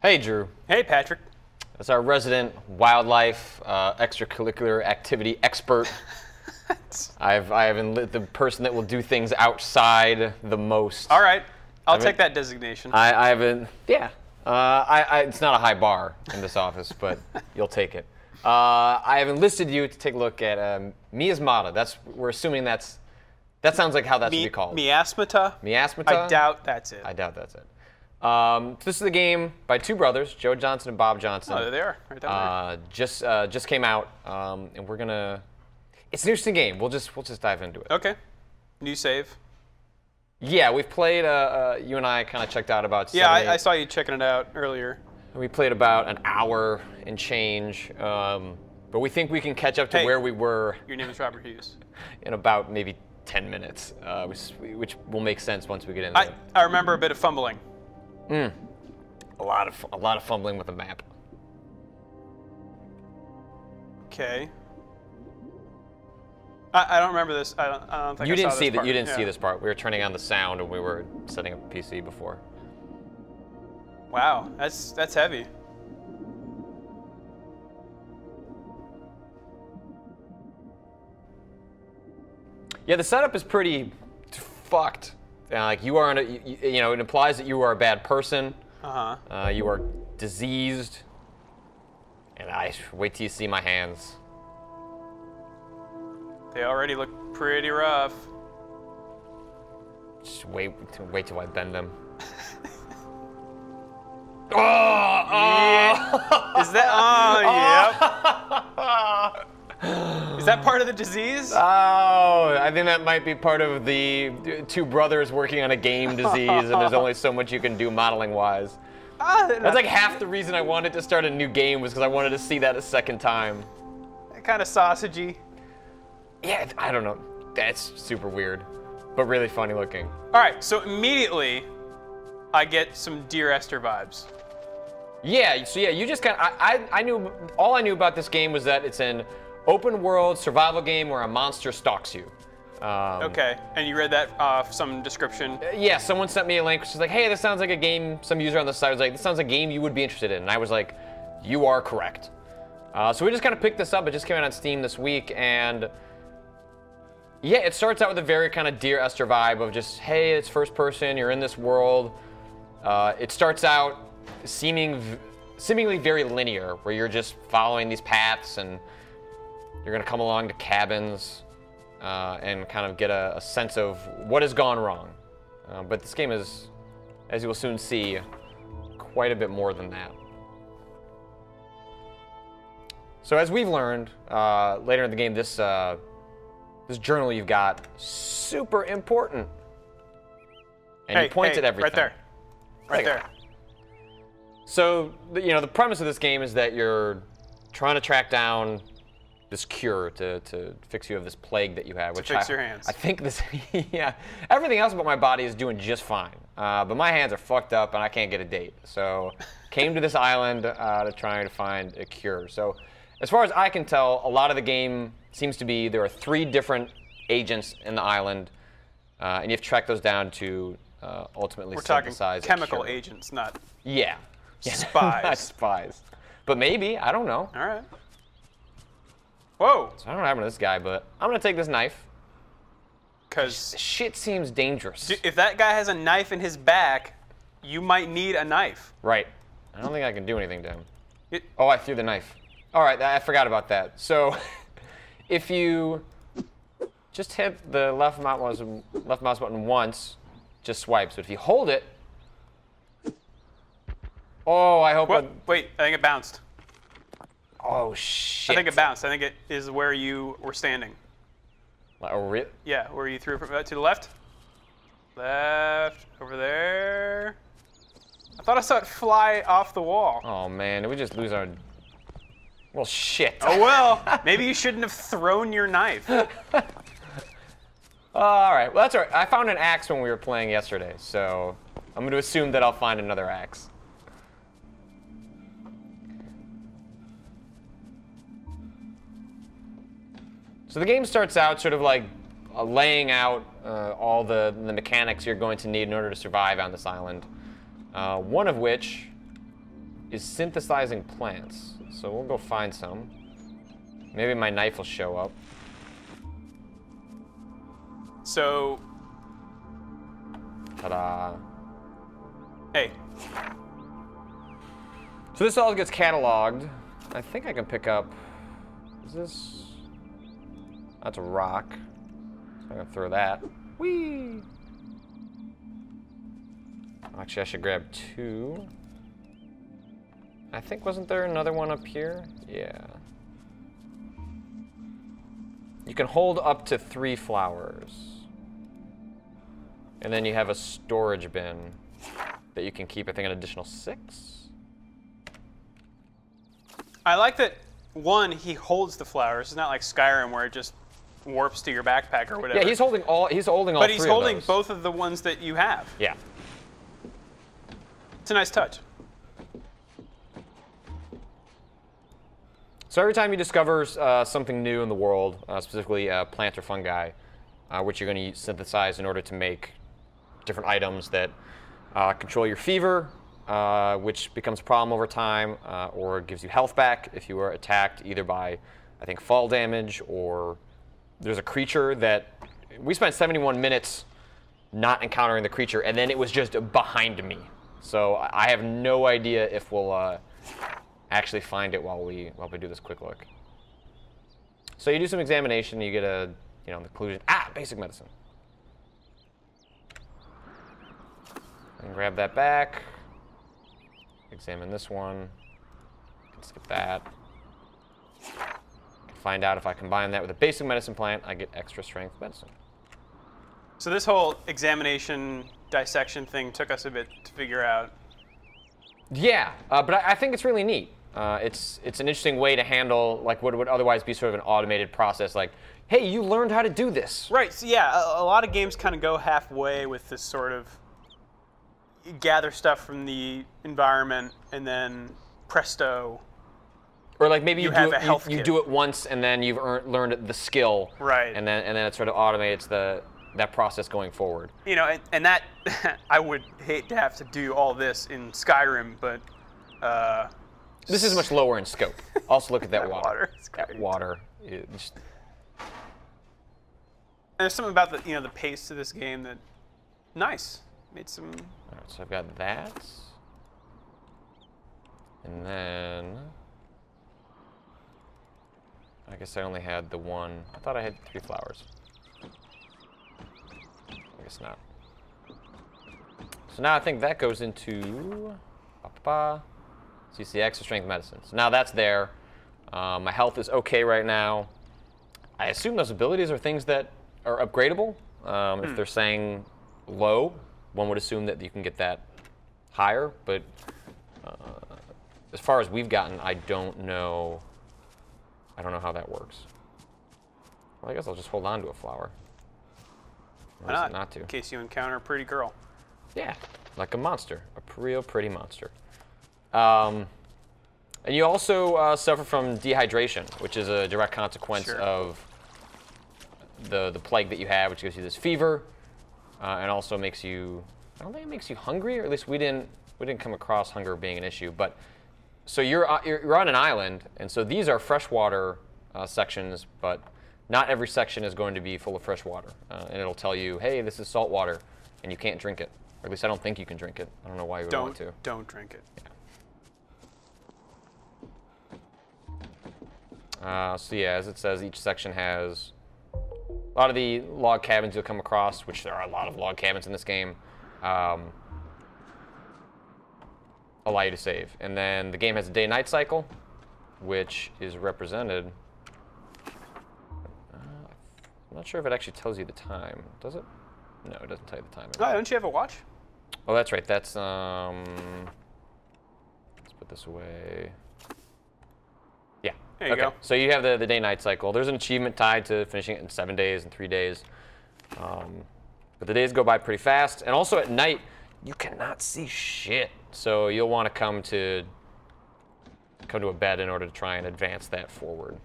Hey, Drew. Hey, Patrick. As our resident wildlife extracurricular activity expert, I have the person that will do things outside the most. All right, I'll take that designation. I haven't. Yeah. It's not a high bar in this office, but you'll take it. I have enlisted you to take a look at Miasmata. We're assuming that sounds like how that should be called. Miasmata. Miasmata. I doubt that's it. I doubt that's it. This is a game by two brothers, Joe Johnson and Bob Johnson. Oh, there they are, right down there. Just came out, and we're gonna. It's an interesting game. We'll just dive into it. Okay. New save. Yeah, we've played. You and I kind of checked out about. Yeah, I saw you checking it out earlier. We played about an hour and change, but we think we can catch up to where we were. Your name is Robert Hughes. In about maybe 10 minutes, which will make sense once we get in there. I remember a bit of fumbling. A lot of fumbling with the map. Okay. I don't remember this. I don't think you I didn't saw see this part. You didn't see this part. We were turning on the sound and we were setting up a PC before. Wow, that's heavy. Yeah, the setup is pretty fucked. Like you are, it implies that you are a bad person. You are diseased, and I wait till you see my hands. They already look pretty rough. Just wait till I bend them. Yeah. Is that? Oh, yep. Is that part of the disease? Oh, I think that might be part of the two brothers working on a game disease, and there's only so much you can do modeling-wise. That's like half the reason I wanted to start a new game was because I wanted to see that a second time. Kind of sausagey. Yeah, I don't know. That's super weird, but really funny looking. All right, so immediately I get some Dear Esther vibes. Yeah, so yeah, you just kind of, I knew, all I knew about this game was that it's an open world survival game where a monster stalks you. Okay, and you read that some description? Yeah, someone sent me a link which was like, hey, this sounds like a game, some user on the site was like, this sounds like a game you would be interested in. And I was like, you are correct. So we just kind of picked this up. It just came out on Steam this week, and yeah, it starts out with a very kind of Dear Esther vibe of just, hey, it's first person, you're in this world. It starts out seemingly very linear, where you're just following these paths, and you're gonna come along to cabins and kind of get a sense of what has gone wrong. But this game is, as you will soon see, quite a bit more than that. So as we've learned later in the game, this journal you've got, super important. And you point at everything. Right there. Right there. So, the premise of this game is that you're trying to track down this cure to fix you of this plague that you have. To fix your hands. I think this, yeah. Everything else about my body is doing just fine. But my hands are fucked up and I can't get a date. So, came to this island to try and find a cure. So, as far as I can tell, a lot of the game seems to be there are 3 different agents in the island, and you have to track those down to ultimately synthesize. We're talking chemical agents, not spies. Not spies. But maybe, I don't know. All right. Whoa. So I don't know what happened to this guy, but I'm going to take this knife. Because shit seems dangerous. If that guy has a knife in his back, you might need a knife. Right. I don't think I can do anything to him. Oh, I threw the knife. All right, I forgot about that. So if you just hit the left mouse button once, just swipes. But if you hold it, oh, I hope. Wait, I think it bounced. Oh shit! I think it bounced. I think it is where you were standing. Oh, yeah, where you threw it to the left. Left over there. I thought I saw it fly off the wall. Oh man, did we just lose our? Well, shit. Oh well, maybe you shouldn't have thrown your knife. All right, well that's all right. I found an axe when we were playing yesterday, so I'm going to assume that I'll find another axe. So the game starts out sort of like laying out all the mechanics you're going to need in order to survive on this island. One of which is synthesizing plants. So we'll go find some. Maybe my knife will show up. So... Ta-da. Hey. So this all gets cataloged. I think I can pick up... Is this... That's a rock. So I'm gonna throw that. Whee! Actually, I should grab 2. I think, wasn't there another one up here? Yeah. You can hold up to 3 flowers. And then you have a storage bin that you can keep, I think, an additional 6. I like that, one, he holds the flowers. It's not like Skyrim where it just warps to your backpack or whatever. Yeah, he's holding all but 3 he's holding of those. both of the ones that you have. Yeah. It's a nice touch. So every time you discover something new in the world, specifically plant or fungi, which you're going to synthesize in order to make different items that control your fever, which becomes a problem over time, or gives you health back if you are attacked either by, I think, fall damage, or there's a creature that... We spent 71 minutes not encountering the creature, and then it was just behind me. So I have no idea if we'll actually find it while we do this quick look. So you do some examination, you get a, the conclusion. Basic medicine. And grab that back. Examine this one. Can skip that. Find out if I combine that with a basic medicine plant, I get extra strength medicine. So this whole examination, dissection thing took us a bit to figure out. Yeah, but I think it's really neat. It's an interesting way to handle like what would otherwise be sort of an automated process. Like, hey, you learned how to do this. Right. So yeah, a lot of games kind of go halfway with this sort of gather stuff from the environment and then presto. Or like maybe you do it once and then you've learned the skill. Right. And then it sort of automates that process going forward. And that I would hate to have to do all this in Skyrim, but this is much lower in scope. Also, look at that water. That water. There's something about the pace of this game that nice. Made some. All right, so I've got that, and then I guess I only had the one. I thought I had 3 flowers. I guess not. So now I think that goes into. So you see extra strength medicine. So now that's there. My health is okay right now. I assume those abilities are things that are upgradable. If they're saying low, one would assume that you can get that higher. But as far as we've gotten, I don't know how that works. Well, I guess I'll just hold on to a flower. Why not? Not to. In case you encounter a pretty girl. Yeah, like a monster, a real pretty monster. And you also suffer from dehydration, which is a direct consequence of the plague that you have, which gives you this fever, and also makes you. I don't think it makes you hungry, or at least we didn't come across hunger being an issue. But so you're on an island, and so these are freshwater sections, but not every section is going to be full of fresh water, and it'll tell you, hey, this is salt water, and you can't drink it. Or at least I don't think you can drink it. I don't know why you would want to. Don't drink it. Yeah. So yeah, as it says, each section has a lot of the log cabins you'll come across, which there are a lot of log cabins in this game, allow you to save. And then the game has a day-night cycle, which is represented. I'm not sure if it actually tells you the time. Does it? No, it doesn't tell you the time. Oh, don't you have a watch? Oh, that's right. That's let's put this away. Yeah. There you go. So you have the day-night cycle. There's an achievement tied to finishing it in 7 days and 3 days. But the days go by pretty fast. And also at night, you cannot see shit. So you'll want to come to a bed in order to try and advance that forward.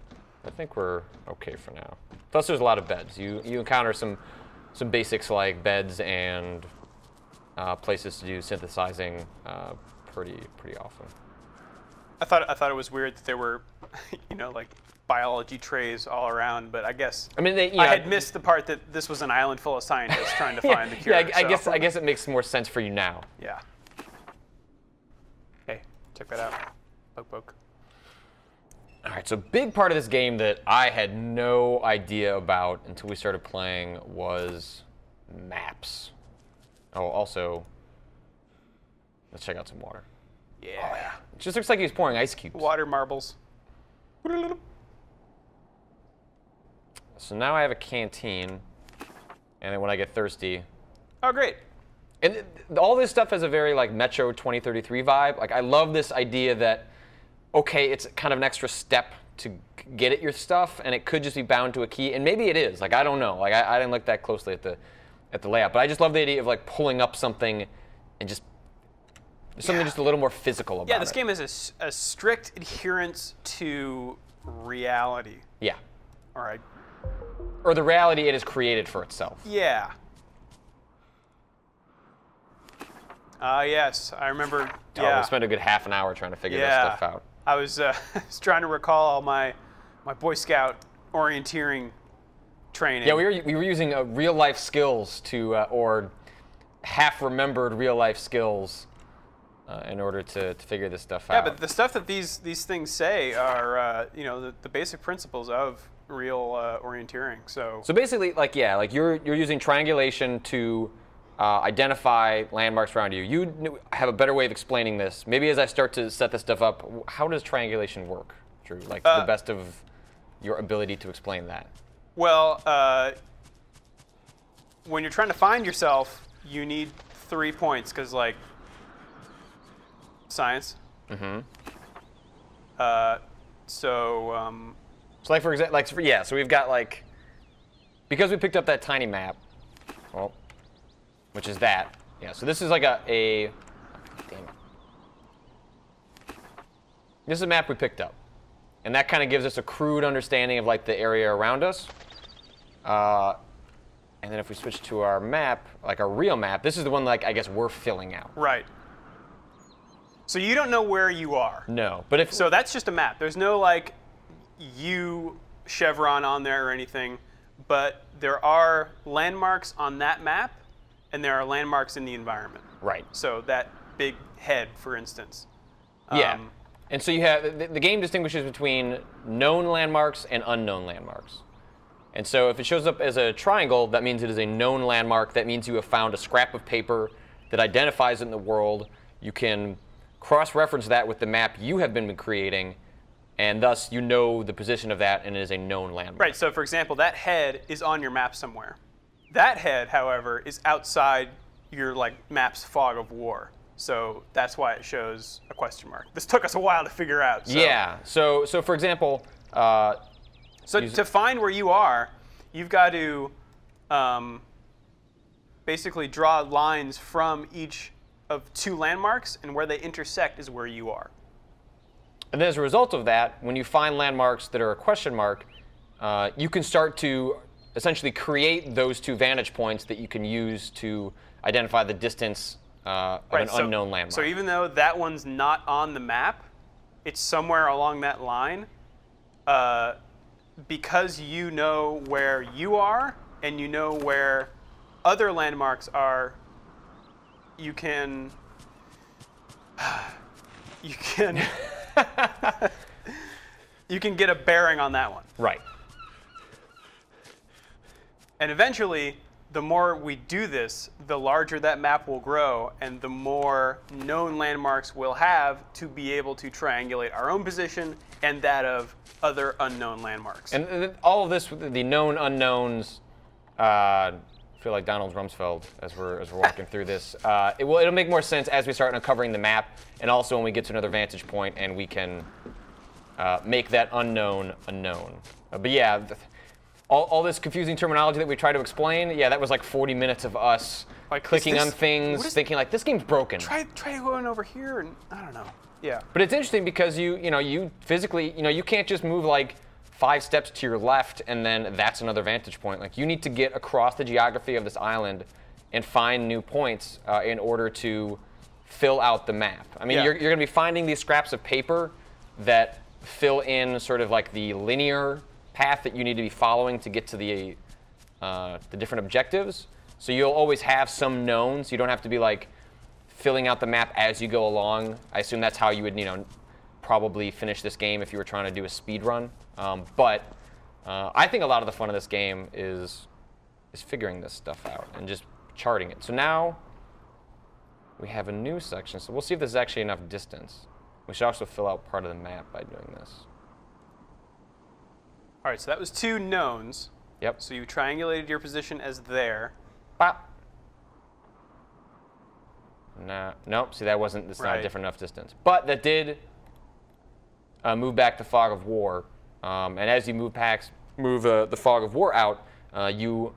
I think we're okay for now. Plus, there's a lot of beds. You encounter some basics like beds and places to do synthesizing pretty often. I thought it was weird that there were, like biology trays all around, but I guess I mean, I had missed the part that this was an island full of scientists trying to find the cure. Yeah, I guess it makes more sense for you now. Yeah. Hey, check that out. Poke, poke. All right, so a big part of this game that I had no idea about until we started playing was maps. Oh, also, let's check out some water. Yeah. Oh, yeah. It just looks like he's pouring ice cubes. Water marbles. So now I have a canteen, and then when I get thirsty. Oh, great. And all this stuff has a very like Metro 2033 vibe. Like I love this idea that, okay, it's kind of an extra step to get at your stuff, and it could just be bound to a key, and maybe it is. Like I don't know. Like I didn't look that closely at the layout, but I just love the idea of like pulling up something and just something just a little more physical about it. Yeah, this game is a strict adherence to reality. Yeah. All right. Or the reality it has created for itself. Yeah. Yes, I remember. Oh, we spent a good half an hour trying to figure this stuff out. I was trying to recall all my Boy Scout orienteering training. Yeah, we were using real life skills or half remembered real life skills in order to figure this stuff out. Yeah, but the stuff that these things say are the basic principles of real orienteering. So basically, you're using triangulation to identify landmarks around you. You have a better way of explaining this. Maybe as I start to set this stuff up, how does triangulation work, Drew? Like the best of your ability to explain that. Well, when you're trying to find yourself, you need 3 points because, like, science. Mm-hmm. So like for example, so we've got like, because we picked up that tiny map, well, which is that. Yeah, so this is like damn it. This is a map we picked up. And that kind of gives us a crude understanding of like the area around us. And then if we switch to our map, like our real map, this is the one like I guess we're filling out. Right. So you don't know where you are. No, but so that's just a map. There's no like chevron on there or anything, but there are landmarks on that map, and there are landmarks in the environment. Right. So that big head, for instance. Yeah. And so you have the game distinguishes between known landmarks and unknown landmarks. And so if it shows up as a triangle, that means it is a known landmark. That means you have found a scrap of paper that identifies it in the world. You can cross-reference that with the map you have been creating, and thus you know the position of that, and it is a known landmark. Right. So for example, that head is on your map somewhere. That head, however, is outside your map's fog of war. So that's why it shows a question mark. This took us a while to figure out. So. Yeah. So for example, so to find where you are, you've got to basically draw lines from each of 2 landmarks, and where they intersect is where you are. And as a result of that, when you find landmarks that are a question mark, you can start to essentially create those 2 vantage points that you can use to identify the distance of an unknown landmark. So even though that one's not on the map, it's somewhere along that line, because you know where you are and you know where other landmarks are, you can you can get a bearing on that one. Right. And eventually, the more we do this, the larger that map will grow, and the more known landmarks we'll have to be able to triangulate our own position and that of other unknown landmarks. And all of this, the known unknowns, I feel like Donald Rumsfeld as we're walking through this. It'll make more sense as we start uncovering the map, and also when we get to another vantage point and we can make that unknown unknown. But yeah. All this confusing terminology that we try to explain, yeah, that was like 40 minutes of us clicking on things, thinking like, this game's broken. Try going over here, and I don't know. Yeah. But it's interesting because you physically, you can't just move like 5 steps to your left and then that's another vantage point. Like you need to get across the geography of this island and find new points in order to fill out the map. I mean, you're going to be finding these scraps of paper that fill in sort of like the linear path that you need to be following to get to the different objectives. So you'll always have some knowns. You don't have to be like filling out the map as you go along. I assume that's how you would, probably finish this game if you were trying to do a speed run. But I think a lot of the fun of this game is figuring this stuff out and just charting it. So now we have a new section. So we'll see if there's actually enough distance. We should also fill out part of the map by doing this. All right, so that was 2 knowns. Yep. So you triangulated your position as there. Bop. Nah, nope. See, that's not Right. a different enough distance. But that did move back the fog of war. And as you move the fog of war out, you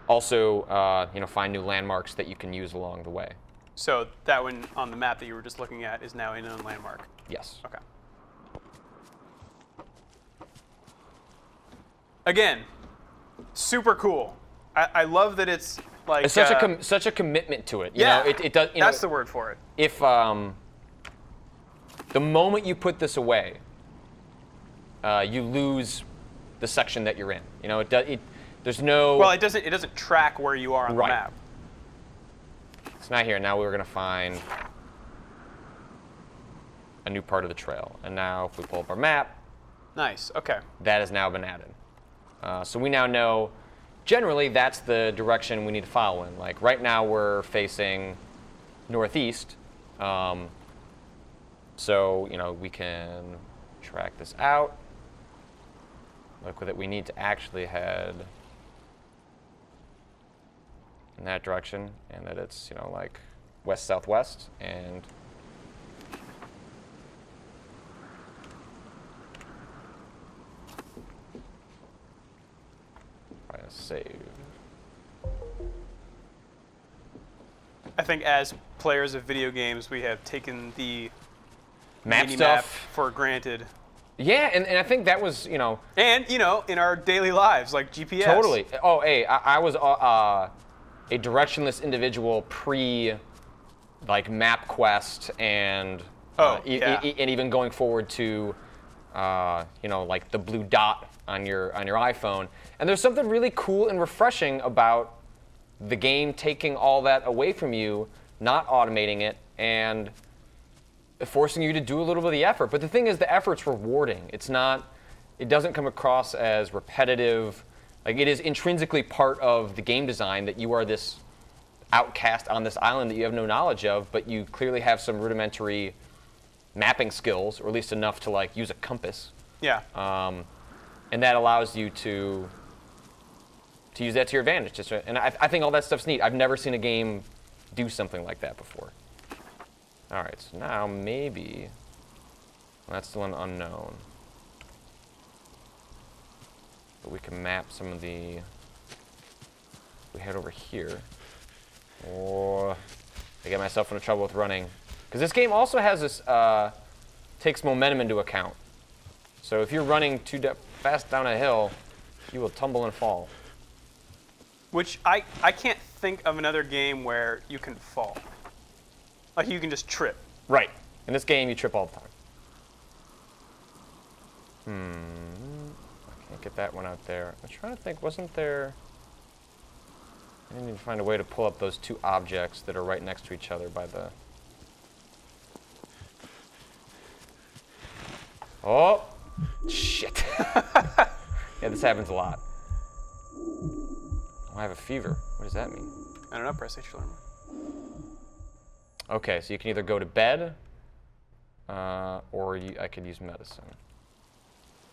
also find new landmarks that you can use along the way. So that one on the map that you were just looking at is now a known landmark. Yes. Okay. Again, super cool. I love that it's like It's such a commitment to it. Yeah, It does. That's the word for it. If the moment you put this away, you lose the section that you're in. There's no. Well, it doesn't track where you are on the Right. map. It's not here. Now we're going to find a new part of the trail. And now if we pull up our map, Nice. Okay. that has now been added. So we now know, generally, that's the direction we need to follow in. Like right now we're facing northeast. So, we can track this out. Look that we need to actually head in that direction, and that it's, like west-southwest, and try to save. I think as players of video games, we have taken the Map mini-map stuff. for granted. Yeah, and I think that was, And, in our daily lives, like GPS. Totally. Oh, hey, I was a directionless individual like MapQuest and and even going forward to like the blue dot on your iPhone. And there's something really cool and refreshing about the game taking all that away from you, not automating it, and forcing you to do a little bit of the effort. But the thing is, the effort's rewarding. It doesn't come across as repetitive. Like, it is intrinsically part of the game design that you are this outcast on this island that you have no knowledge of, but you clearly have some rudimentary mapping skills, or at least enough to like use a compass. Yeah. And that allows you to use that to your advantage. And I think all that stuff's neat. I've never seen a game do something like that before. All right, so now maybe, well, that's still an unknown. But we can map some of the, we head over here. Or I get myself into trouble with running. Because this game also has this, takes momentum into account. So if you're running too fast down a hill, you will tumble and fall. Which I can't think of another game where you can fall. Like you can just trip. Right. In this game, you trip all the time. I can't get that one out there. I'm trying to think, wasn't there... I need to find a way to pull up those 2 objects that are right next to each other by the... Oh! Shit. Yeah, this happens a lot. Oh, I have a fever. What does that mean? I don't know, press H to learn more. Okay, so you can either go to bed, or I could use medicine.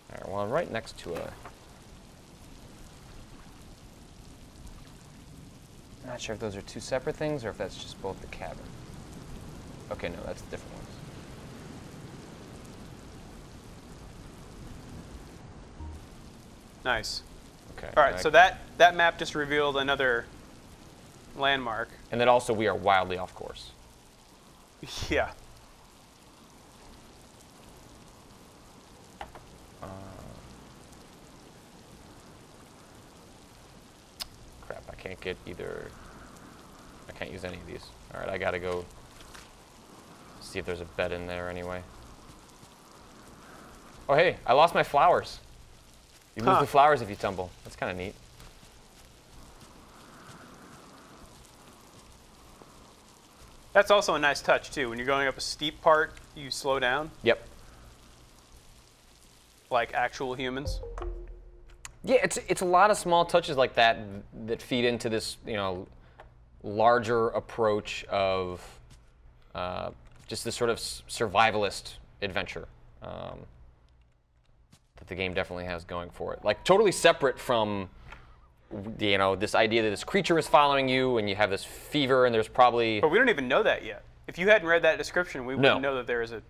All right, well, I'm right next to a... I'm not sure if those are 2 separate things, or if that's just both the cabin. Okay, no, that's different ones. Nice. Okay. All right, so that map just revealed another landmark. And then also we are wildly off course. Yeah. Crap, I can't get either... I can't use any of these. All right, I gotta go see if there's a bed in there anyway. Oh, hey, I lost my flowers. You lose the flowers if you tumble. That's kind of neat. That's also a nice touch, too. When you're going up a steep part, you slow down. Yep. Like actual humans. Yeah, it's a lot of small touches like that that feed into this, you know, larger approach of just this sort of survivalist adventure that the game definitely has going for it. Like totally separate from, you know, this idea that this creature is following you and you have this fever and there's probably... But we don't even know that yet. If you hadn't read that description, we wouldn't know that there is a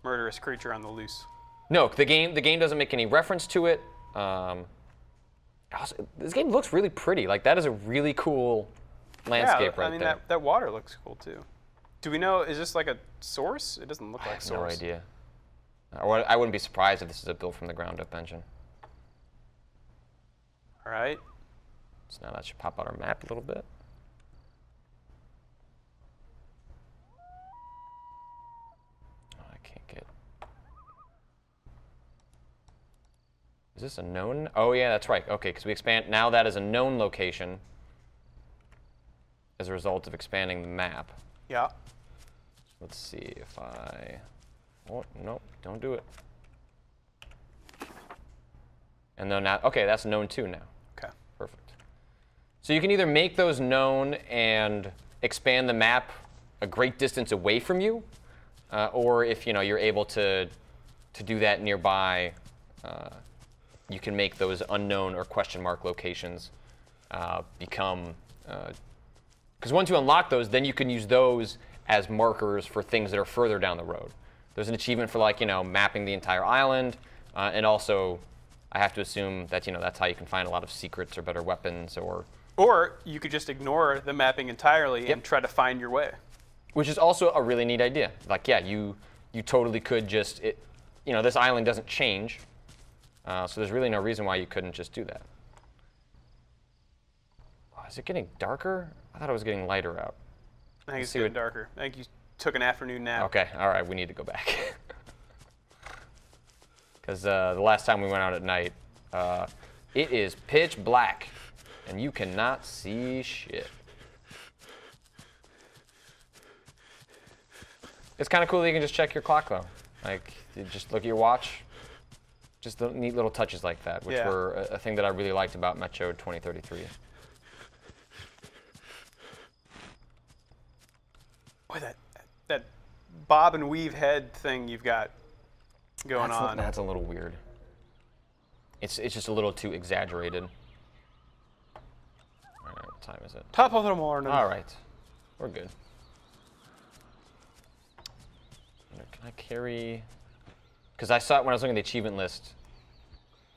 murderous creature on the loose. No, the game doesn't make any reference to it. Also, this game looks really pretty. Like that is a really cool landscape right there. That water looks cool too. Do we know, is this like a source? It doesn't look like I have source. no idea. I wouldn't be surprised if this is a built from the ground up engine. All right. So now that should pop out our map a little bit. Oh, I can't get... Is this a known? Oh yeah, that's right. Okay, because we expand, now that is a known location as a result of expanding the map. Yeah. Let's see if I... Oh, nope, don't do it. And then now, okay, that's known too now. Okay. Perfect. So you can either make those known and expand the map a great distance away from you, or if you know you're able to do that nearby, you can make those unknown or question mark locations become. Because once you unlock those, then you can use those as markers for things that are further down the road. There's an achievement for like mapping the entire island, and also I have to assume that that's how you can find a lot of secrets or better weapons or. Or you could just ignore the mapping entirely and try to find your way. Which is also a really neat idea. Like, yeah, you totally could just, this island doesn't change, so there's really no reason why you couldn't just do that. Oh, is it getting darker? I thought it was getting lighter out. I think it's getting darker. I think you took an afternoon nap. Okay, all right, we need to go back. Because the last time we went out at night, it is pitch black. And you cannot see shit. It's kind of cool that you can just check your clock, though. Like, you just look at your watch. Just the neat little touches like that, which were a thing that I really liked about Metro 2033. Boy, that bob and weave head thing you've got going on. That's a little weird. It's just a little too exaggerated. What time is it? Top of the morning. All right. We're good. Can I carry... Because I saw it when I was looking at the achievement list.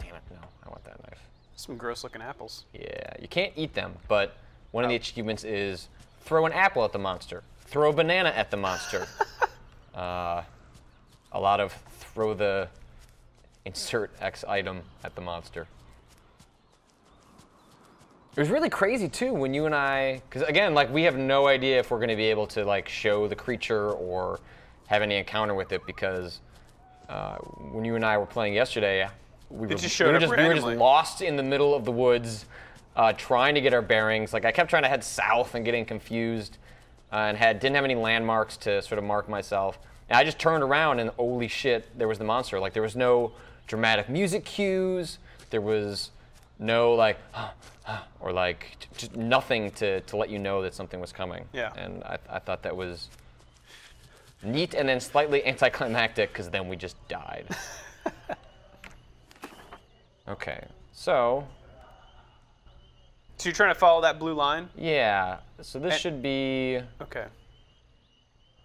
Damn it, no. I want that knife. Some gross-looking apples. Yeah, you can't eat them, but one of the achievements is throw an apple at the monster. Throw a banana at the monster. A lot of throw the insert X item at the monster. It was really crazy too when you and I, because again, like we have no idea if we're going to be able to like show the creature or have any encounter with it because when you and I were playing yesterday, we were just lost in the middle of the woods, trying to get our bearings. Like I kept trying to head south and getting confused, and didn't have any landmarks to sort of mark myself. And I just turned around and holy shit, there was the monster. Like there was no dramatic music cues. There was no like. Or like just nothing to let you know that something was coming. Yeah. And I thought that was neat and then slightly anticlimactic because then we just died. Okay, so. So you're trying to follow that blue line? Yeah. So this should be. Okay.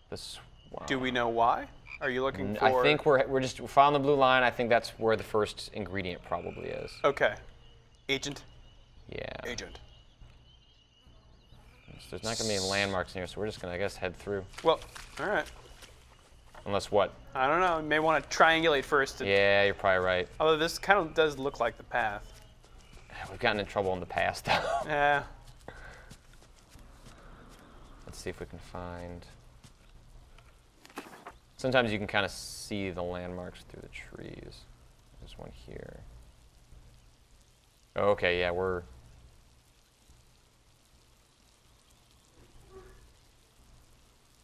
This. Wow. Do we know why? Are you looking for? I think we're just following the blue line. I think that's where the first ingredient probably is. Okay. Agent. Yeah. Agent. So there's not going to be any landmarks in here, so we're just going to, I guess, head through. Well, all right. Unless what? I don't know. You may want to triangulate first. Yeah, you're probably right. Although this kind of does look like the path. We've gotten in trouble in the past, though. Yeah. Let's see if we can find... Sometimes you can kind of see the landmarks through the trees. There's one here. Okay, yeah, we're...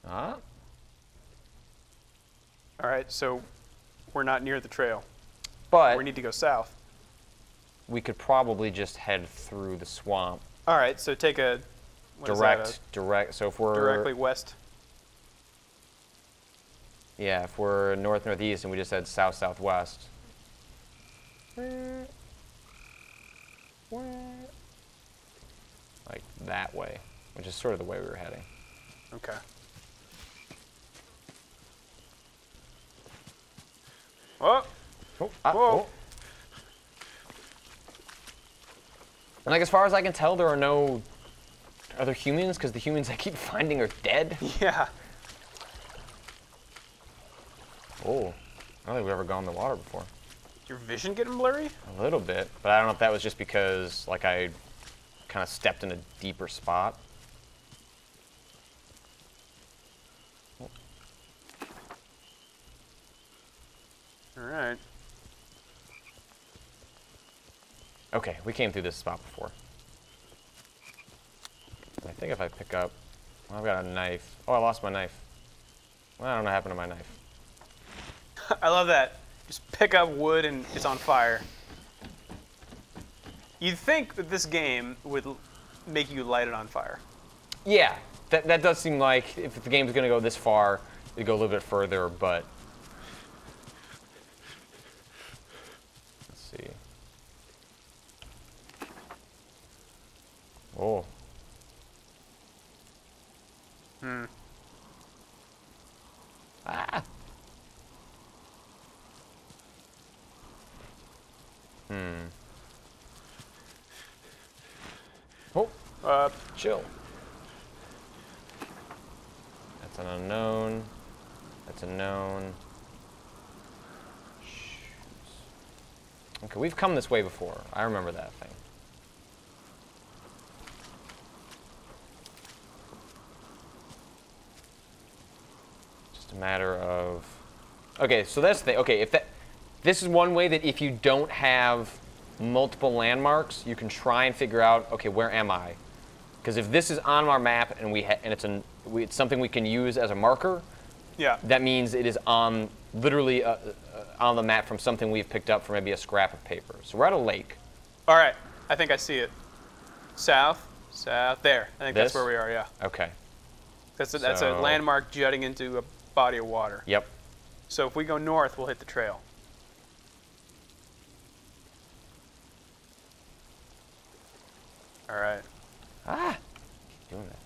Ah? All right, so we're not near the trail. But We need to go south. we could probably just head through the swamp. All right, so take a what is that, Direct. So if we're... directly west. Yeah, if we're north-northeast and we just head south-southwest. Like that way, which is sort of the way we were heading. Okay. Oh. Oh, Whoa. And like as far as I can tell, there are no other humans because the humans I keep finding are dead. Yeah. Oh, I don't think we've ever gone in the water before. Your vision getting blurry? A little bit, but I don't know if that was just because like I kind of stepped in a deeper spot. All right. Okay, we came through this spot before. I think if I pick up... Well, I've got a knife. Oh, I lost my knife. Well, I don't know what happened to my knife. I love that. Just pick up wood and it's on fire. You'd think that this game would make you light it on fire. Yeah, that does seem like if the game's going to go this far, it'd go a little bit further, but... Let's see. Oh. Ah! Oh, chill. That's an unknown. That's a known. Okay, we've come this way before. I remember that thing. Just a matter of... Okay, so that's the thing. Okay, if that... This is one way that if you don't have multiple landmarks, you can try and figure out, okay, where am I? Because if this is on our map and it's something we can use as a marker, Yeah. that means it is on literally on the map from something we've picked up from maybe a scrap of paper. So we're at a lake. All right. I think I see it. South. There. I think This? that's where we are, yeah. Okay. That's a So- landmark jutting into a body of water. Yep. So if we go north, we'll hit the trail. All right. Ah! Keep doing that.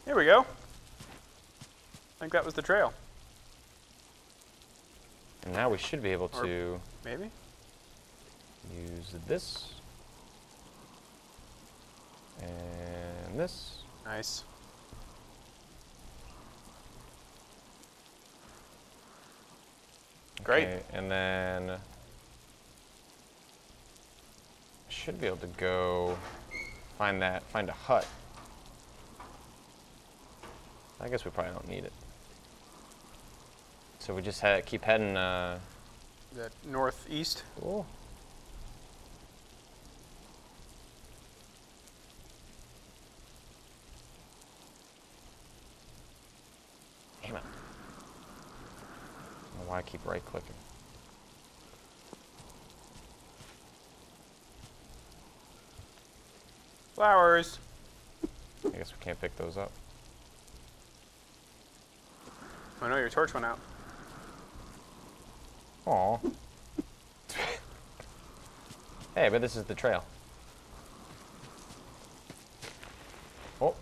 Here we go. I think that was the trail. And now we should be able to Maybe? use this and this. Nice. Great. Okay, and then I should be able to go find a hut. I guess we probably don't need it. So we just keep heading. That northeast. Cool. Damn it. I don't know why I keep right clicking. Flowers. I guess we can't pick those up. Oh no, your torch went out. Aw. Hey, but this is the trail. Oh.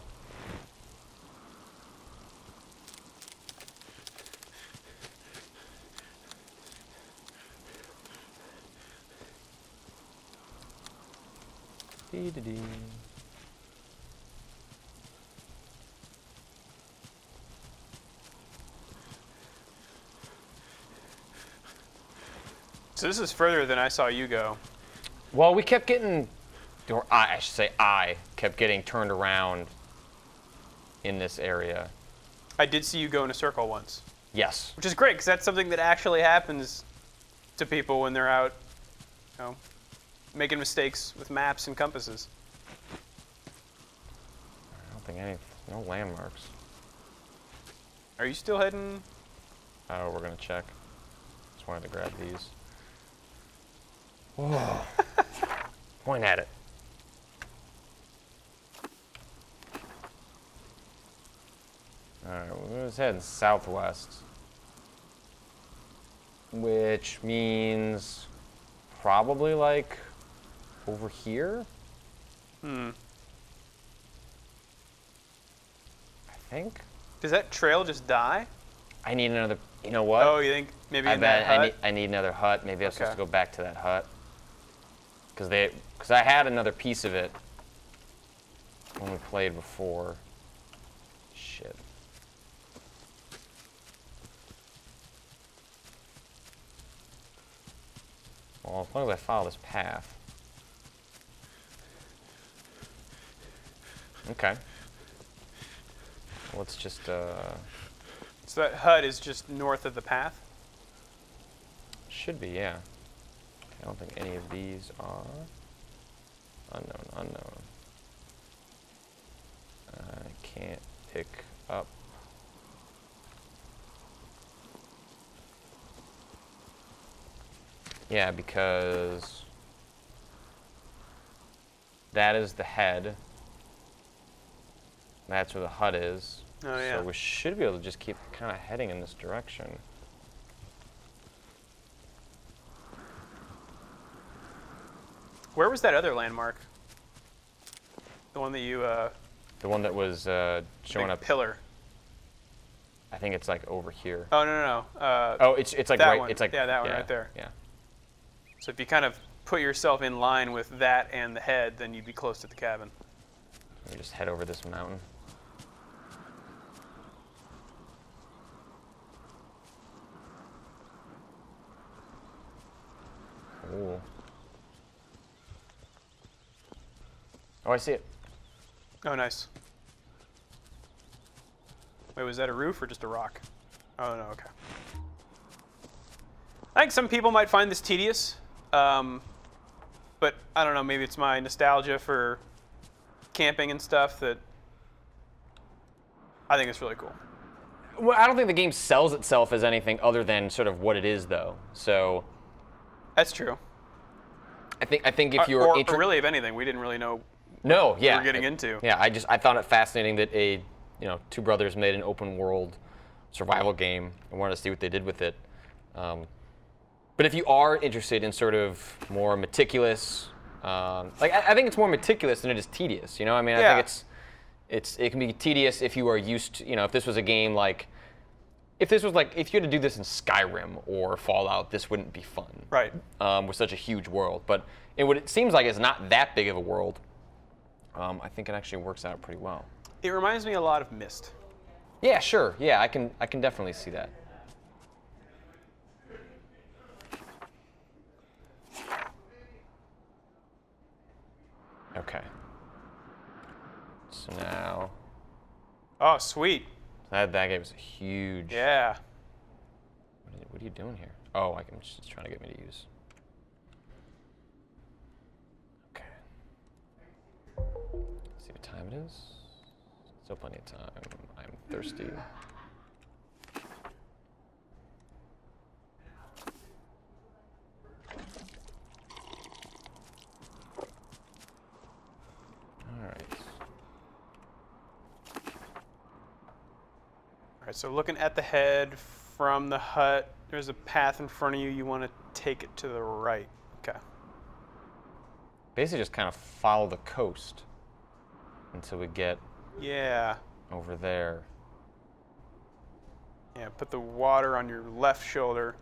Dee-dee-dee. So this is further than I saw you go. Well, we kept getting, or I should say I kept getting turned around in this area. I did see you go in a circle once. Yes. Which is great, because that's something that actually happens to people when they're out, you know, making mistakes with maps and compasses. I don't think no landmarks. Are you still heading? Oh, we're gonna check. Just wanted to grab these. Whoa. Point at it. Alright, we're just heading southwest. Which means probably like over here? Hmm. I think. Does that trail just die? I need another, you know what? Oh, you think maybe I in that bet hut? I need another hut. Maybe I'm supposed Okay. to go back to that hut. Because I had another piece of it when we played before. Shit. Well, as long as I follow this path. Okay. Let's just, So that hut is just north of the path? should be, yeah. I don't think any of these are. Unknown. I can't pick up. Yeah, because that is the head. That's where the hut is. Oh, yeah. So we should be able to just keep kind of heading in this direction. Where was that other landmark? The one that you, The one that was showing big up. pillar. I think it's like over here. Oh, no. Oh, it's like that right. one. It's like Yeah, that one right there. Yeah. So if you kind of put yourself in line with that and the head, then you'd be close to the cabin. We just head over this mountain. Ooh. Oh, I see it. Oh, nice. Wait, was that a roof or just a rock? Oh, no, okay. I think some people might find this tedious, but I don't know, maybe it's my nostalgia for camping and stuff that I think it's really cool. Well, I don't think the game sells itself as anything other than sort of what it is, though. So That's true. I think if you're or really, if anything, we didn't really know no, yeah, what we're getting into. Yeah, I thought it fascinating that two brothers made an open world survival game. I wanted to see what they did with it. But if you are interested in sort of more meticulous, I think it's more meticulous than it is tedious. You know, I mean, Yeah. I think it can be tedious if you are used to, if this was a game like, if you had to do this in Skyrim or Fallout, this wouldn't be fun. Right. With such a huge world. But it seems like it's not that big of a world. I think it actually works out pretty well. It reminds me a lot of Myst. Yeah, sure. Yeah, I can definitely see that. Okay. So now Oh, sweet. that game was huge. Yeah. What are you doing here? Oh, I'm just trying to get me to use. Okay. See what time it is. Still plenty of time. I'm thirsty. All right. All right, so looking at the head from the hut, there's a path in front of you. You want to take it to the right. Okay. Basically, just kind of follow the coast until we get Yeah. over there. Yeah, put the water on your left shoulder,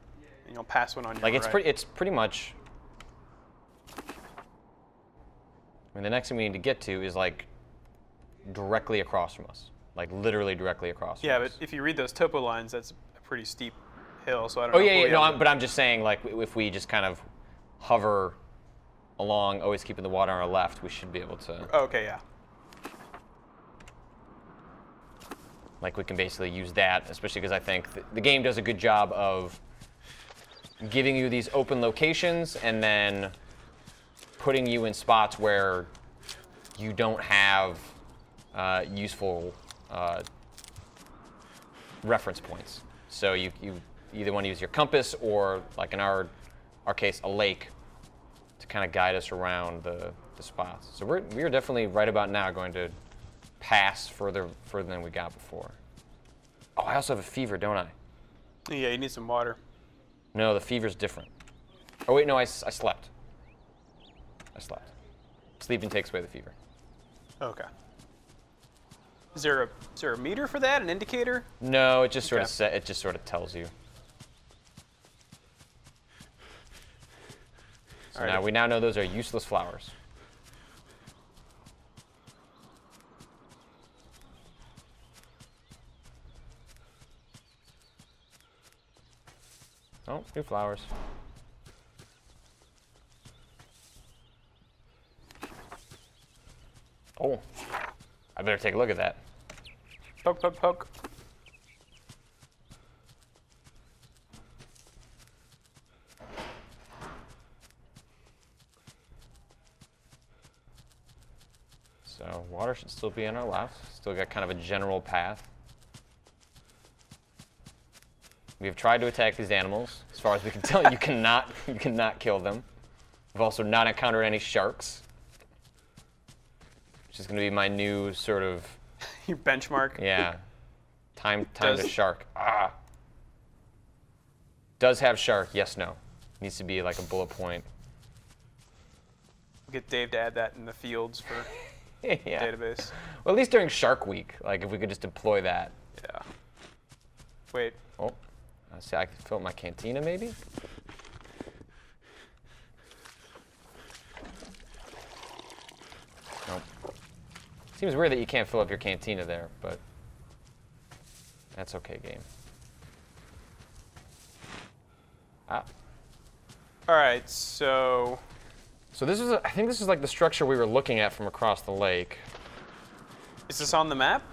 and you'll pass one on your Like right. it's pretty much. I mean, the next thing we need to get to is like directly across from us, like literally directly across. Yeah, from but us. if you read those topo lines, that's a pretty steep hill, so I don't Oh know. yeah, yeah. No, but I'm just saying, like, if we just kind of hover along, always keeping the water on our left, we should be able to. Okay, yeah. Like, we can basically use that, especially because I think the game does a good job of giving you these open locations and then putting you in spots where you don't have useful reference points. So you either want to use your compass or, like in our case, a lake to kind of guide us around the spots. So we're definitely right about now going to pass further than we got before. Oh, I also have a fever, don't I? Yeah, you need some water. No, the fever's different. Oh wait, no, I slept. I slept. Sleeping takes away the fever. Okay. Is there a meter for that? An indicator? No, it just sort of it just sort of tells you. So now we now know those are useless flowers. Oh, new flowers. Oh, I better take a look at that. Poke, poke, poke. So water should still be on our left. Still got kind of a general path. We have tried to attack these animals. As far as we can tell, you cannot kill them. We've also not encountered any sharks, which is going to be my new sort of Your benchmark. yeah. Time to shark. Ah. Does have shark? Yes, no. Needs to be like a bullet point. Get Dave to add that in the fields for Yeah. database. Well, at least during Shark Week, like if we could just deploy that. Yeah. Wait. Oh, see, I can fill up my cantina maybe. Nope. Seems weird that you can't fill up your cantina there, but that's okay, game. Ah. All right, so this is, I think this is like the structure we were looking at from across the lake. is this on the map?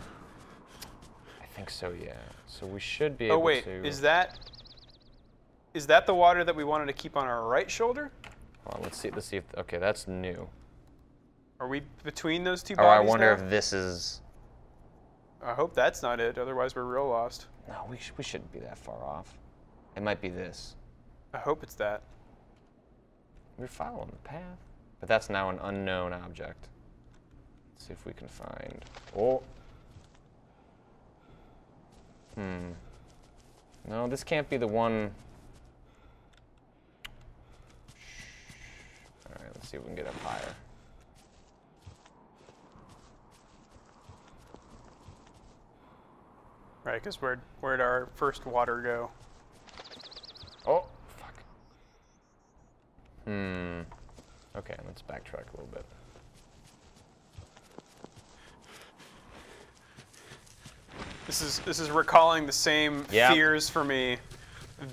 I think so, yeah. So we should be able to. Oh wait, is that the water that we wanted to keep on our right shoulder? Hold on, let's see if, okay, that's new. Are we between those two Oh, bodies I wonder now? if this is. I hope that's not it, otherwise we're real lost. No, we shouldn't be that far off. It might be this. I hope it's that. We're following the path. But that's now an unknown object. Let's see if we can find. Oh. No, this can't be the one. All right, let's see if we can get up higher. Right, because where'd our first water go? Oh, fuck. Okay, let's backtrack a little bit. This is recalling the same fears for me,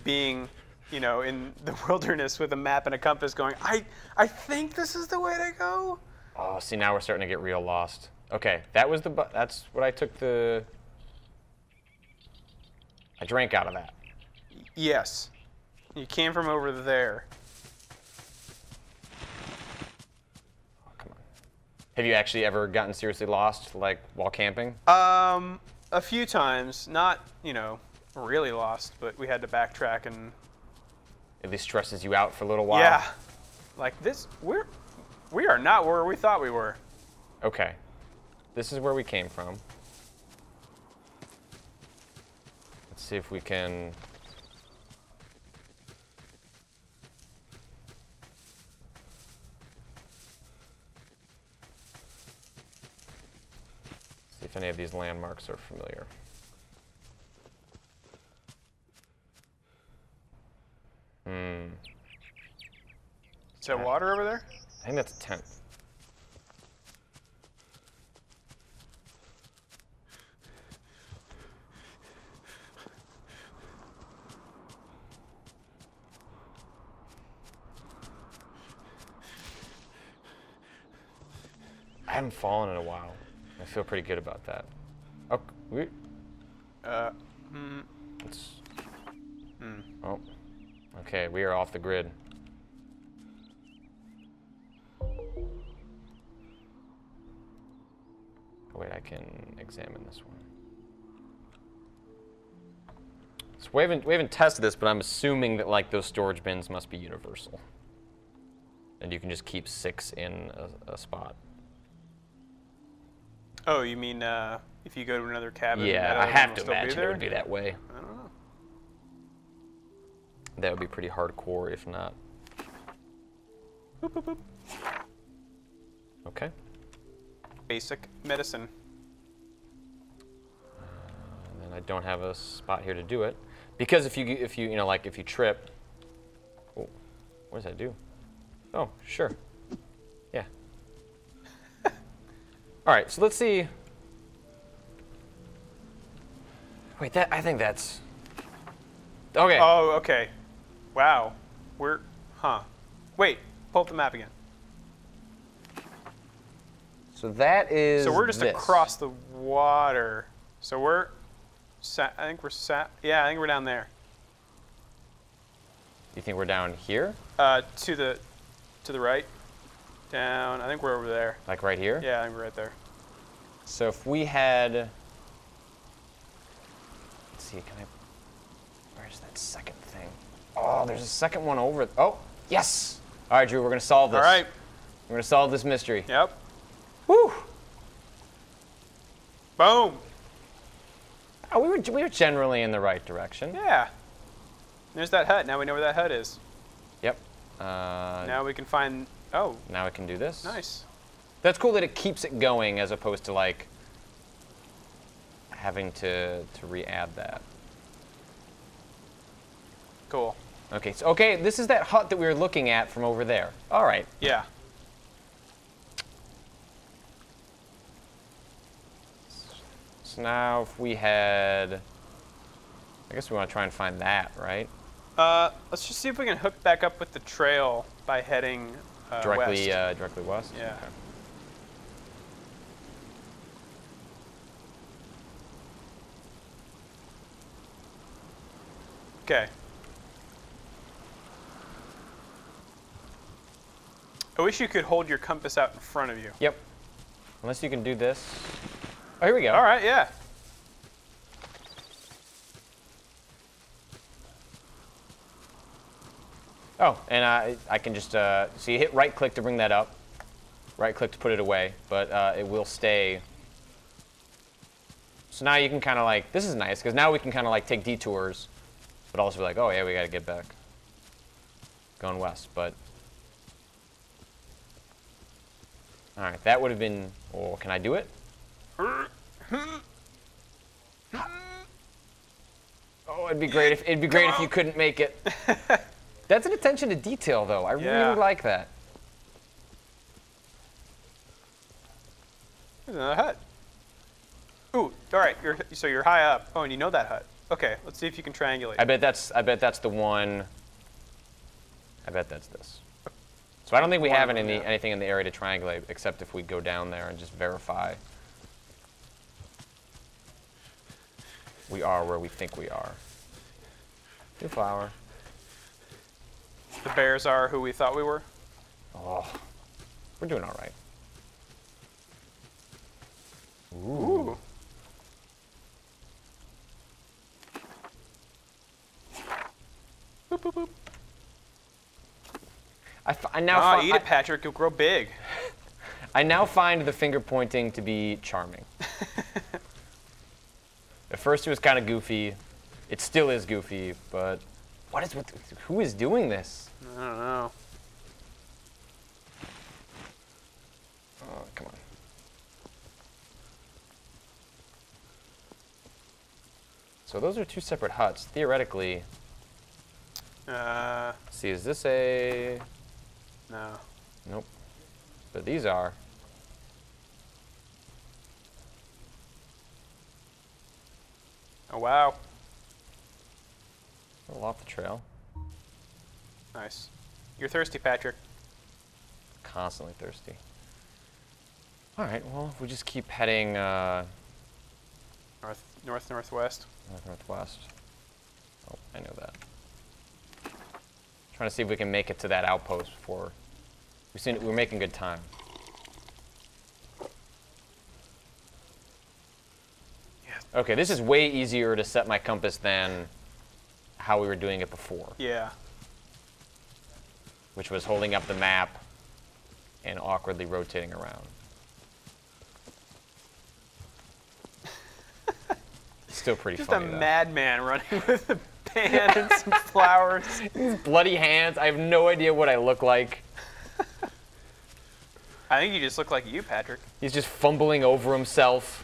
being, you know, in the wilderness with a map and a compass, going, I think this is the way to go. Oh, see, now we're starting to get real lost. Okay, that was that's what I took the. I drank out of that. Yes, you came from over there. Oh, come on. Have you actually ever gotten seriously lost, like while camping? A few times, not, you know, really lost, but we had to backtrack and. At least stresses you out for a little while. Yeah, like this, we are not where we thought we were. Okay, this is where we came from. Let's see if we can. See if any of these landmarks are familiar. Is that water over there? I think that's a tent. haven't fallen in a while. I feel pretty good about that. Oh, Oh, okay, we are off the grid. Oh, wait, I can examine this one. So we haven't tested this, but I'm assuming that like those storage bins must be universal, and you can just keep 6 in a spot. Oh, you mean if you go to another cabin? Yeah, that I other have one to will still be imagine it there? would be that way. I don't know. That would be pretty hardcore, if not. Boop, boop, boop. Okay. Basic medicine. And then I don't have a spot here to do it, because if you know, like if you trip. Oh, what does that do? Oh, sure. Yeah. All right, so let's see. Wait, I think that's. Okay. Oh, okay. Wow. Wait, pull up the map again. So that is. So we're just this. across the water. So we're. I think we're down there. You think we're down here? To the right. Down. I think we're over there. Like right here? Yeah, I think we're right there. So if we had. Let's see, where's that second thing? Oh, there's a second one over. Oh, yes! All right, Drew, we're going to solve this. All right. We're going to solve this mystery. Yep. Woo! Boom. Oh, we were generally in the right direction. Yeah. There's that hut. Now we know where that hut is. Yep. Now we can find. Oh. Now we can do this. Nice. That's cool that it keeps it going as opposed to like having to re-add that. Cool. Okay, so this is that hut that we were looking at from over there. All right. Yeah. So now if we had, I guess we want to try and find that, right? Let's just see if we can hook back up with the trail by heading Directly, west. directly west? Yeah. Okay. Okay. I wish you could hold your compass out in front of you. Yep. Unless you can do this. Oh, here we go. All right, yeah. Oh, and I can just, so you hit right click to bring that up, right click to put it away, but it will stay. So now you can kind of like, this is nice, because now we can kind of like take detours, but also be like, oh yeah, we got to get back. Going west, but. All right, that would have been, oh, can I do it? Oh, it'd be great if you couldn't make it. That's an attention to detail, though. I really like that. There's another hut. Ooh, all right. So you're high up. Oh, and you know that hut. Okay, let's see if you can triangulate. I bet that's the one. I bet that's this. So I don't think we have anything in the area to triangulate, except if we go down there and just verify we are where we think we are. New flower. The bears are who we thought we were. Oh, we're doing all right. Ooh. Boop, boop, boop. I now eat it, Patrick. You'll grow big. I now find the finger pointing to be charming. At first it was kind of goofy. It still is goofy, but who is doing this? I don't know. Oh, come on. So those are two separate huts. Theoretically, see, is this a... No. Nope. But these are. Oh, wow. A little off the trail. Nice. You're thirsty, Patrick. Constantly thirsty. All right, well, if we just keep heading Northwest. northwest. Oh, I know that. Trying to see if we can make it to that outpost before we're making good time. Yeah. Okay, this is way easier to set my compass than how we were doing it before, Yeah. which was holding up the map and awkwardly rotating around. Still pretty Just funny, a though. madman running with a pan and some flowers. These bloody hands. I have no idea what I look like. I think you just look like you, Patrick. He's just fumbling over himself.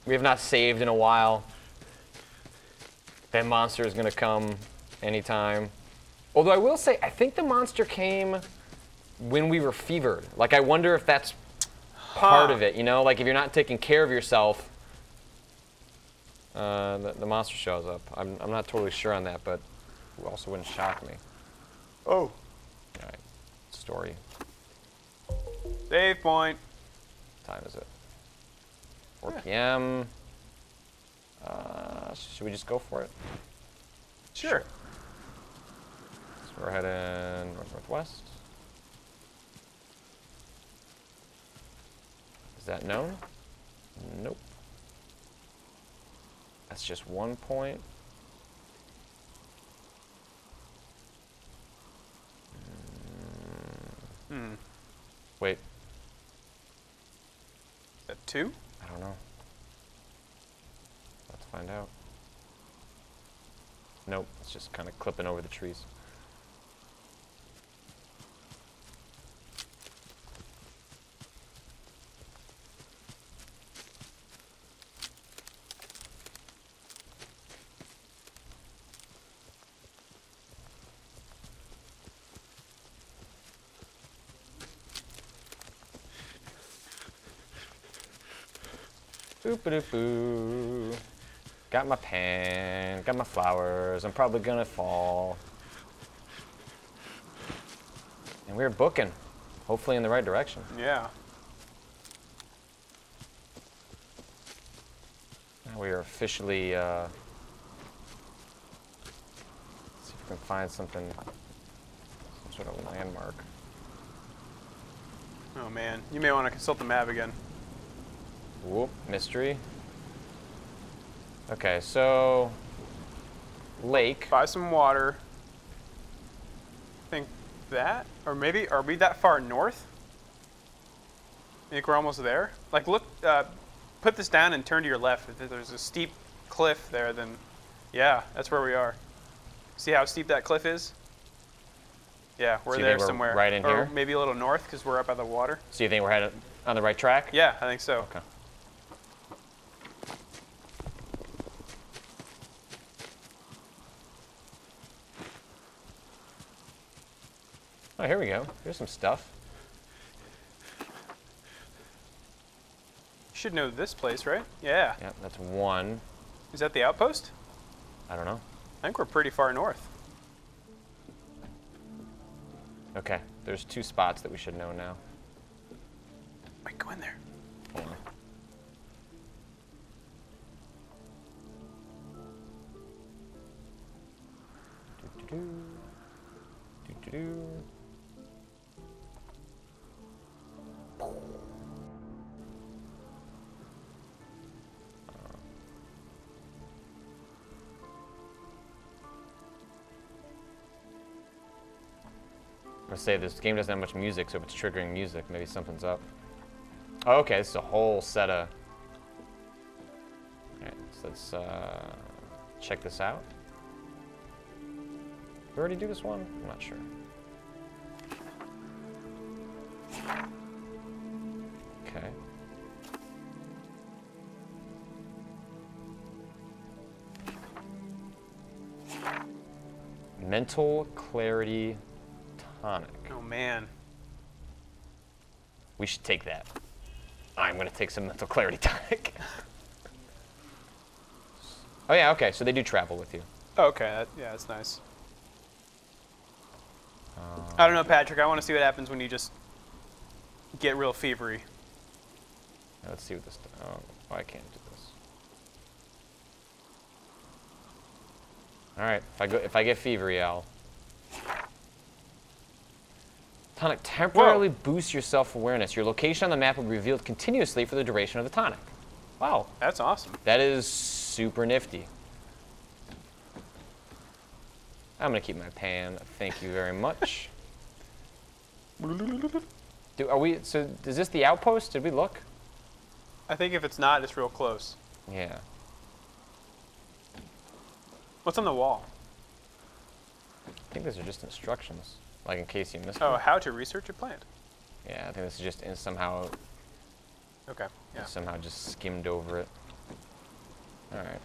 We have not saved in a while. That monster is going to come anytime. Although I will say, I think the monster came when we were fevered. Like, I wonder if that's part of it, you know? Like, if you're not taking care of yourself, the monster shows up. I'm not totally sure on that, but it also wouldn't shock me. Oh. All right, story. Save point. What time is it? 4 p.m. Should we just go for it? Sure. So we're heading northwest. Is that known? Nope. That's just 1 point. Wait. Is that 2? I don't know. Let's find out. Nope, it's just kind of clipping over the trees. Boop-a-doop-boo. Got my pan, got my flowers. I'm probably gonna fall. And we're booking, hopefully in the right direction. Yeah. Now we are officially, let's see if we can find something, some sort of landmark. Oh man, you may want to consult the map again. Whoop, mystery. Okay, so lake. Buy some water. I think that, or maybe, are we that far north? I think we're almost there. Like, look, put this down and turn to your left. If there's a steep cliff there, then yeah, that's where we are. See how steep that cliff is? Yeah, we're So you there think we're somewhere. right in or here? maybe a little north because we're up by the water. So you think we're headed on the right track? Yeah, I think so. Okay. Oh, here we go. Here's some stuff. You should know this place, right? Yeah. Yeah, that's 1. Is that the outpost? I don't know. I think we're pretty far north. Okay, there's 2 spots that we should know now. Wait, go in there. Hold on. Do-do-do. Do-do-do. I'm gonna say this game doesn't have much music, so if it's triggering music, maybe something's up. Oh, okay, this is a whole set of... Alright, so let's check this out. Did we already do this one? I'm not sure. Okay. Mental clarity tonic. Oh man. We should take that. I'm gonna take some mental clarity tonic. Oh yeah, okay, so they do travel with you. Oh, okay, yeah, that's nice. I don't know, Patrick. I want to see what happens when you just get real fevery. Let's see what this. Oh, I can't do this. All right, if I get fevery, I'll. Tonic temporarily boosts your self-awareness. Your location on the map will be revealed continuously for the duration of the tonic. Wow. That's awesome. That is super nifty. I'm gonna keep my pan. Thank you very much. So is this the outpost? Did we look? I think if it's not, it's real close. Yeah. What's on the wall? I think these are just instructions, like in case you missed Oh, one. how to research a plant. Yeah, I think this is just somehow. Okay. Yeah. Somehow just skimmed over it. All right.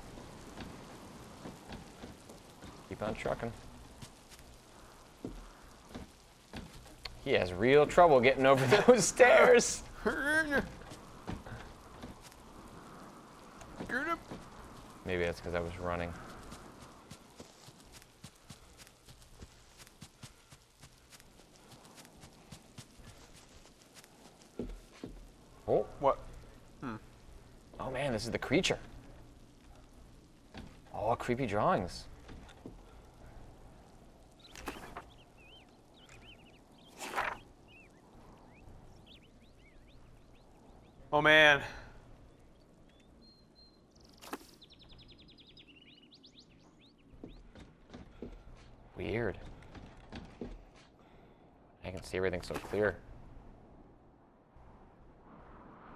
Keep on trucking. He has real trouble getting over those stairs. Maybe that's because I was running. Oh. What? Oh man, this is the creature. Oh, creepy drawings. Oh man. Weird. I can see everything so clear.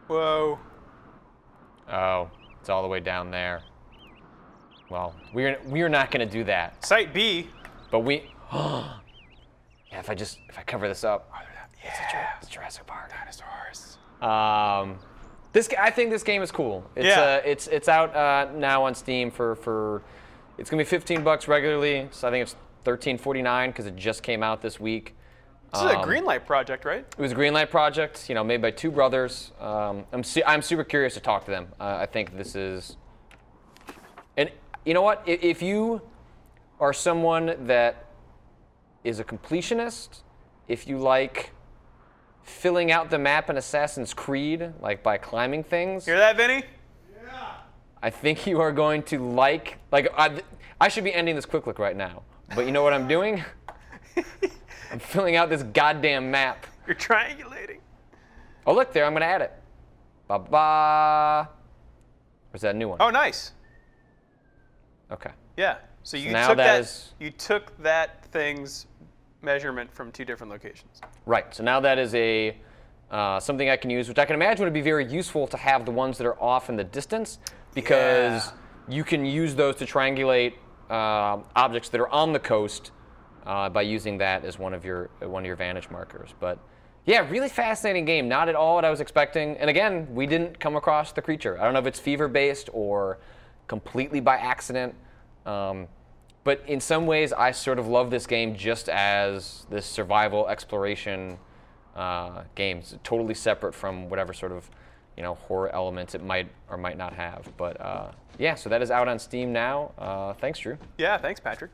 Whoa. Oh, it's all the way down there. Well, we're not gonna do that. Site B. But we. Yeah, if I cover this up. Yeah. It's Jurassic Park. Dinosaurs. I think this game is cool. It's Yeah. It's out now on Steam for it's gonna be $15 regularly. So I think it's $13.49 because it just came out this week. This is a Greenlight project, right? It was a Greenlight project, made by two brothers. I'm super curious to talk to them. I think this is, and you know what? If you are someone that is a completionist, if you like filling out the map in Assassin's Creed, like by climbing things, Hear that, Vinny? I think you are going to like I should be ending this quick look right now, but you know what I'm doing? I'm filling out this goddamn map. You're triangulating. Oh, look there, I'm going to add it. Ba-ba. Or is that a new one? Oh, nice. Okay. Yeah. So you now took that that. is- You took that thing's measurement from two different locations. Right, so now that is a something I can use, which I can imagine would be very useful to have the ones that are off in the distance, because you can use those to triangulate objects that are on the coast by using that as one of your vantage markers. But yeah, really fascinating game. Not at all what I was expecting. And again, we didn't come across the creature. I don't know if it's fever-based or completely by accident. But in some ways, I sort of love this game just as this survival exploration game. It's totally separate from whatever sort of horror elements it might or might not have. But yeah, so that is out on Steam now. Thanks, Drew. Yeah, thanks, Patrick.